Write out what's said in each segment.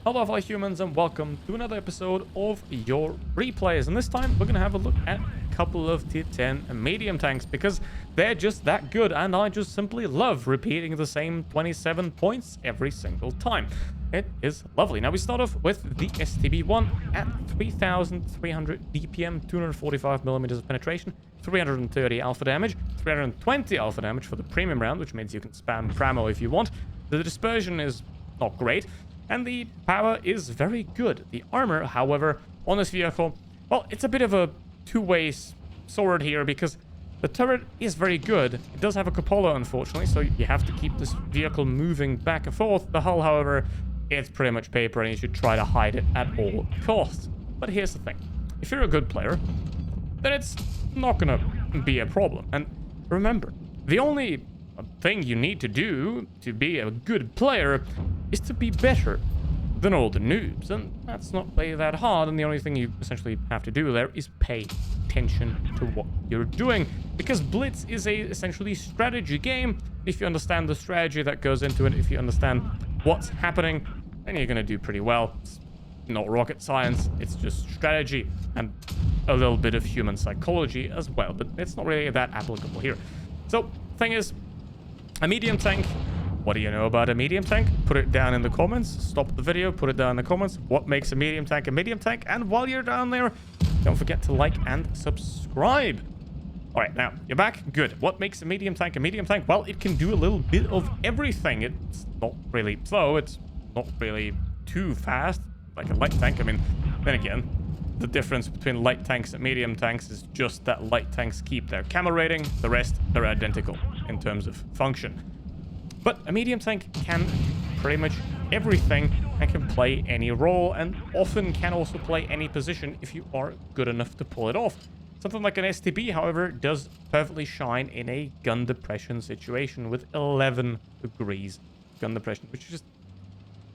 Hello fellow humans and welcome to another episode of your replays, and this time we're going to have a look at a couple of tier 10 medium tanks because they're just that good and I just simply love repeating the same 27 points every single time. It is lovely. Now we start off with the STB1 at 3,300 DPM, 245 millimeters of penetration, 330 alpha damage, 320 alpha damage for the premium round, which means you can spam Pramo if you want. The dispersion is not great, and the power is very good. The armor, however, on this vehicle, well, it's a bit of a two-way sword here because the turret is very good. It does have a cupola, unfortunately, so you have to keep this vehicle moving back and forth. The hull, however, it's pretty much paper and you should try to hide it at all costs. But here's the thing. If you're a good player, then it's not gonna be a problem. And remember, the only thing you need to do to be a good player is to be better than all the noobs, and that's not really that hard, and the only thing you essentially have to do there is pay attention to what you're doing, because Blitz is a essentially strategy game. If you understand the strategy that goes into it, if you understand what's happening, then you're gonna do pretty well. It's not rocket science, it's just strategy and a little bit of human psychology as well, but it's not really that applicable here. So thing is, a medium tank, what do you know about a medium tank? Put it down in the comments. Stop the video, put it down in the comments. What makes a medium tank a medium tank? And while you're down there, don't forget to like and subscribe. All right, now, you're back? Good. What makes a medium tank a medium tank? Well, it can do a little bit of everything. It's not really slow. It's not really too fast, like a light tank. I mean, then again, the difference between light tanks and medium tanks is just that light tanks keep their camo rating. The rest, they're identical in terms of function. But a medium tank can do pretty much everything and can play any role, and often can also play any position if you are good enough to pull it off. Something like an STB, however, does perfectly shine in a gun depression situation with 11 degrees gun depression, which is just,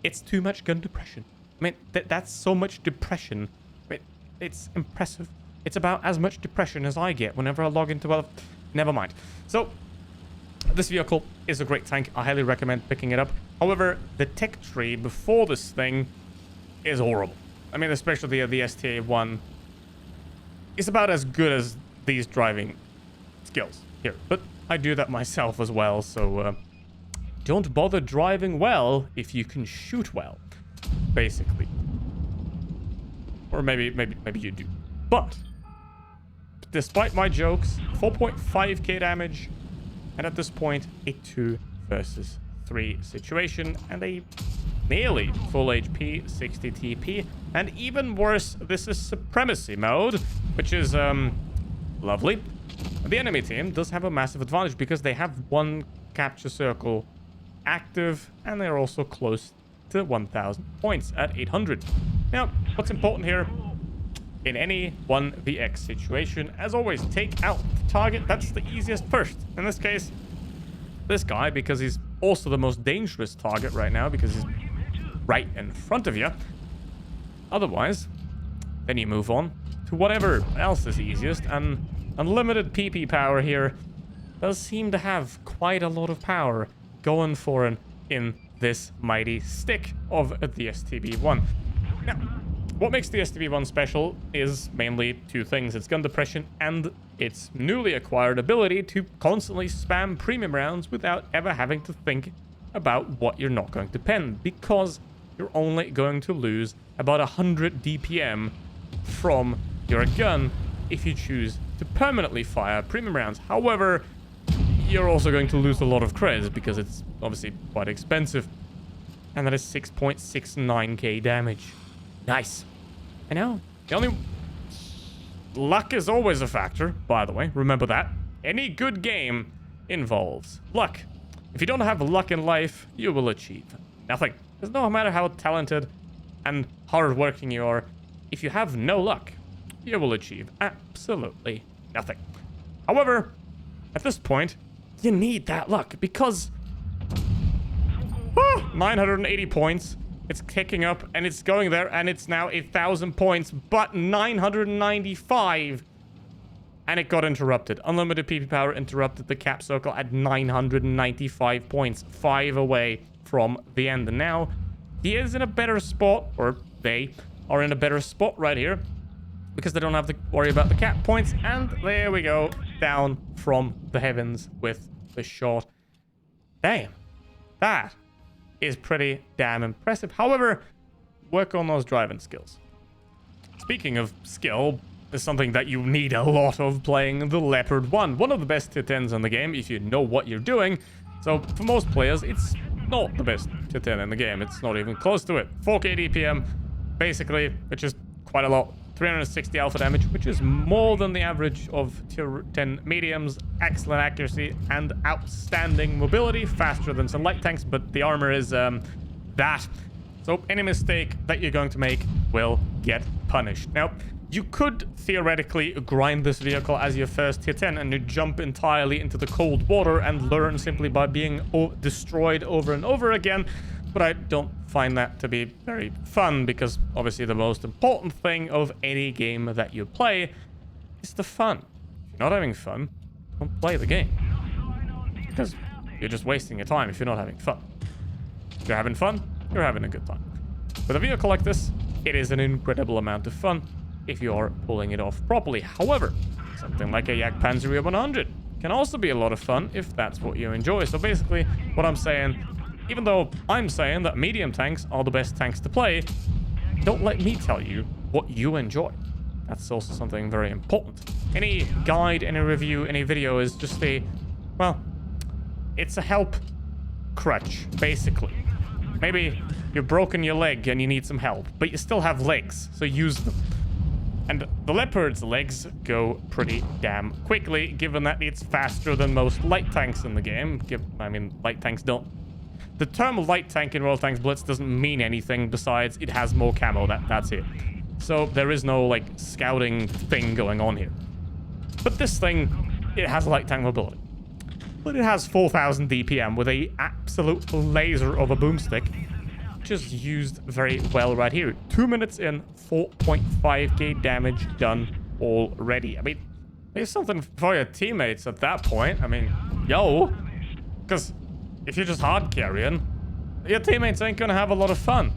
it's too much gun depression. I mean, that's so much depression. I mean, it's impressive. It's about as much depression as I get whenever I log into, well, never mind. So, this vehicle is a great tank. I highly recommend picking it up. However, the tech tree before this thing is horrible. I mean, especially the STA1 is about as good as these driving skills here. But I do that myself as well, so don't bother driving well if you can shoot well, basically. Or maybe you do. But despite my jokes, 4.5k damage. And at this point, a 2 versus 3 situation and a nearly full HP, 60 TP. And even worse, this is Supremacy mode, which is lovely. The enemy team does have a massive advantage because they have one capture circle active and they're also close to 1,000 points at 800. Now, what's important here? In any 1vx situation, as always, take out the target. That's the easiest first. In this case, this guy, because he's also the most dangerous target right now, because he's right in front of you. Otherwise, then you move on to whatever else is easiest, and unlimited PP power here does seem to have quite a lot of power going for it in this mighty stick of the STB1. Now, what makes the STB1 special is mainly two things. It's gun depression and its newly acquired ability to constantly spam premium rounds without ever having to think about what you're not going to pen, because you're only going to lose about 100 DPM from your gun if you choose to permanently fire premium rounds. However, you're also going to lose a lot of creds because it's obviously quite expensive, and that is 6.69k damage. Nice. I know. The only... Luck is always a factor, by the way. Remember that. Any good game involves luck. If you don't have luck in life, you will achieve nothing. Because no matter how talented and hardworking you are, if you have no luck, you will achieve absolutely nothing. However, at this point, you need that luck because... 980 points. It's kicking up and it's going there and it's now 1,000 points, but 995. And it got interrupted. Unlimited PP power interrupted the cap circle at 995 points. 5 away from the end. And now he is in a better spot, or they are in a better spot right here, because they don't have to worry about the cap points. And there we go, down from the heavens with the shot. Damn, that is pretty damn impressive. However, work on those driving skills. Speaking of skill, is something that you need a lot of playing the Leopard 1. One of the best tier 10s in the game if you know what you're doing. So for most players, it's not the best tier 10 in the game. It's not even close to it. 4k DPM, basically, which is quite a lot. 360 alpha damage, which is more than the average of tier 10 mediums. Excellent accuracy and outstanding mobility, faster than some light tanks, but the armor is that. So any mistake that you're going to make will get punished. Now, you could theoretically grind this vehicle as your first tier 10 and you jump entirely into the cold water and learn simply by being destroyed over and over again. But I don't find that to be very fun, because obviously the most important thing of any game that you play is the fun. If you're not having fun, don't play the game, because you're just wasting your time if you're not having fun. If you're having fun, you're having a good time. With a vehicle like this, it is an incredible amount of fun if you are pulling it off properly. However, something like a Jagdpanzer 100 can also be a lot of fun if that's what you enjoy. So basically, what I'm saying, even though I'm saying that medium tanks are the best tanks to play, don't let me tell you what you enjoy. That's also something very important. Any guide, any review, any video is just a, well, it's a help crutch, basically. Maybe you've broken your leg and you need some help, but you still have legs, so use them. And the Leopard's legs go pretty damn quickly, given that it's faster than most light tanks in the game. I mean, light tanks don't... The term light tank in Royal Tanks Blitz doesn't mean anything besides it has more camo. That's it. So there is no, like, scouting thing going on here. But this thing, it has light tank mobility. But it has 4,000 DPM with a absolute laser of a boomstick, which is used very well right here. 2 minutes in, 4.5k damage done already. I mean, there's something for your teammates at that point. I mean, yo, because if you're just hard carrying, your teammates ain't gonna have a lot of fun.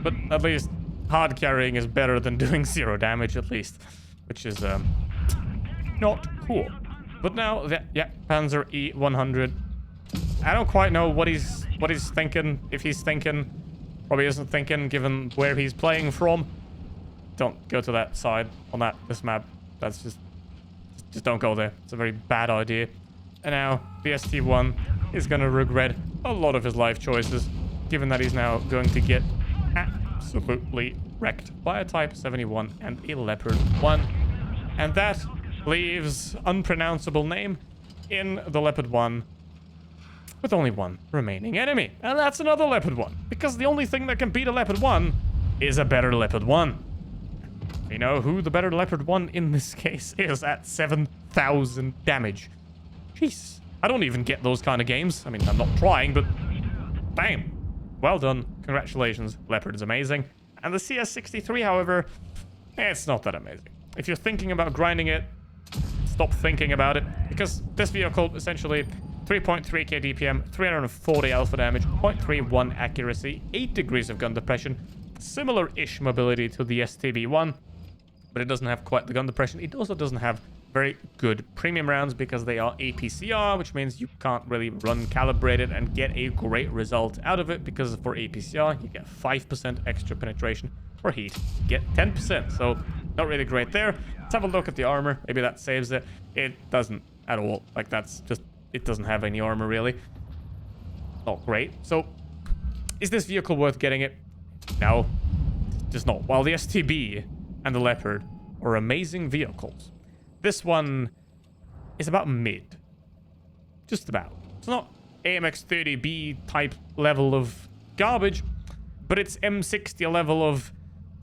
But at least hard carrying is better than doing 0 damage, at least, which is not cool. But now, yeah, Panzer E100. I don't quite know what he's thinking. If he's thinking, probably isn't thinking, given where he's playing from. Don't go to that side on this map. That's just don't go there. It's a very bad idea. And now the ST1 is going to regret a lot of his life choices, given that he's now going to get absolutely wrecked by a Type 71 and a Leopard 1. And that leaves unpronounceable name in the Leopard 1 with only one remaining enemy. And that's another Leopard 1, because the only thing that can beat a Leopard 1 is a better Leopard 1. You know who the better Leopard 1 in this case is at 7,000 damage. Jeez, I don't even get those kind of games. I mean, I'm not trying, but bam. Well done. Congratulations. Leopard is amazing. And the CS63, however, it's not that amazing. If you're thinking about grinding it, stop thinking about it, because this vehicle essentially 3.3k DPM, 340 alpha damage, 0.31 accuracy, 8 degrees of gun depression, similar-ish mobility to the STB1, but it doesn't have quite the gun depression. It also doesn't have very good premium rounds because they are APCR, which means you can't really run calibrated and get a great result out of it, because for APCR, you get 5% extra penetration. For heat, you get 10%, so not really great there. Let's have a look at the armor. Maybe that saves it. It doesn't at all. Like, that's just... It doesn't have any armor, really. Not great. So, is this vehicle worth getting it? No. Just not. While the STB and the Leopard are amazing vehicles, this one is about mid. Just about. It's not AMX-30B type level of garbage, but it's M60 level of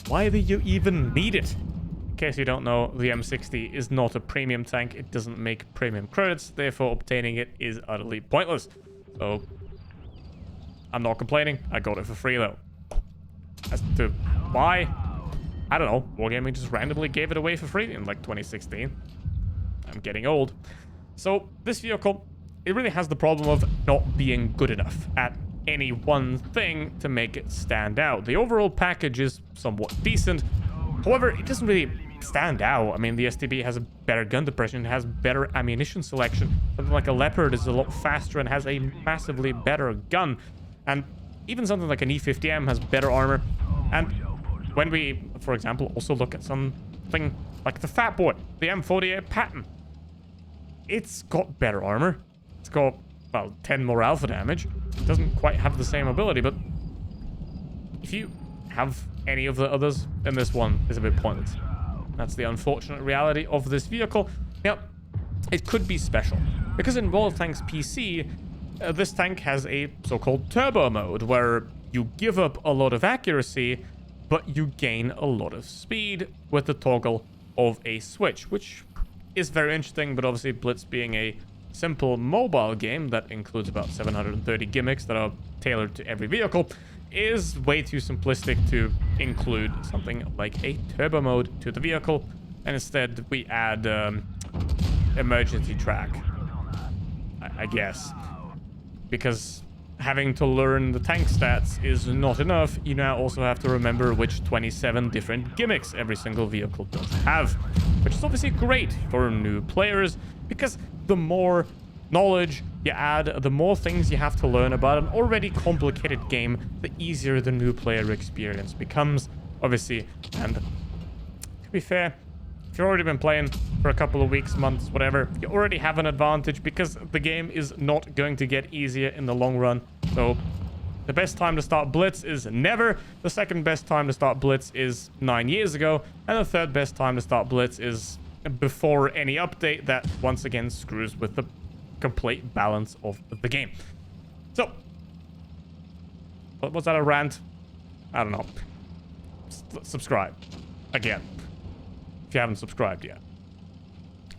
why do you even need it? In case you don't know, the M60 is not a premium tank. It doesn't make premium credits, therefore obtaining it is utterly pointless. So, I'm not complaining. I got it for free though. As to why, I don't know. Wargaming just randomly gave it away for free in like 2016. I'm getting old. So, this vehicle, it really has the problem of not being good enough at any one thing to make it stand out. The overall package is somewhat decent. However, it doesn't really stand out. I mean, the STB has a better gun depression, it has better ammunition selection. Something like a Leopard is a lot faster and has a massively better gun. And even something like an E50M has better armor. And when we, for example, also look at something like the Fat Boy, the M48 Patton, it's got better armor. It's got, well, 10 more alpha damage. It doesn't quite have the same ability, but if you have any of the others, then this one is a bit pointless. That's the unfortunate reality of this vehicle. Now, it could be special, because in World of Tanks PC, this tank has a so-called turbo mode, where you give up a lot of accuracy, but you gain a lot of speed with the toggle of a switch, which is very interesting, but obviously Blitz being a simple mobile game that includes about 730 gimmicks that are tailored to every vehicle is way too simplistic to include something like a turbo mode to the vehicle, and instead we add emergency track, I guess, because having to learn the tank stats is not enough. You now also have to remember which 27 different gimmicks every single vehicle does have, which is obviously great for new players, because the more knowledge you add, the more things you have to learn about an already complicated game, the easier the new player experience becomes, obviously. And to be fair, if you've already been playing for a couple of weeks, months, whatever, you already have an advantage, because the game is not going to get easier in the long run. So the best time to start Blitz is never. The second best time to start Blitz is 9 years ago. And the third best time to start Blitz is before any update that once again screws with the complete balance of the game. So, was that a rant? I don't know. Subscribe again if you haven't subscribed yet.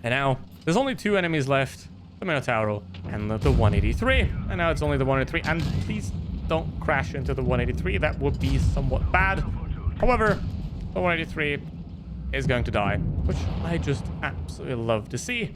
And now there's only 2 enemies left, the Minotauro and the 183. And now it's only the 183, and please don't crash into the 183. That would be somewhat bad. However, the 183 is going to die, which I just absolutely love to see.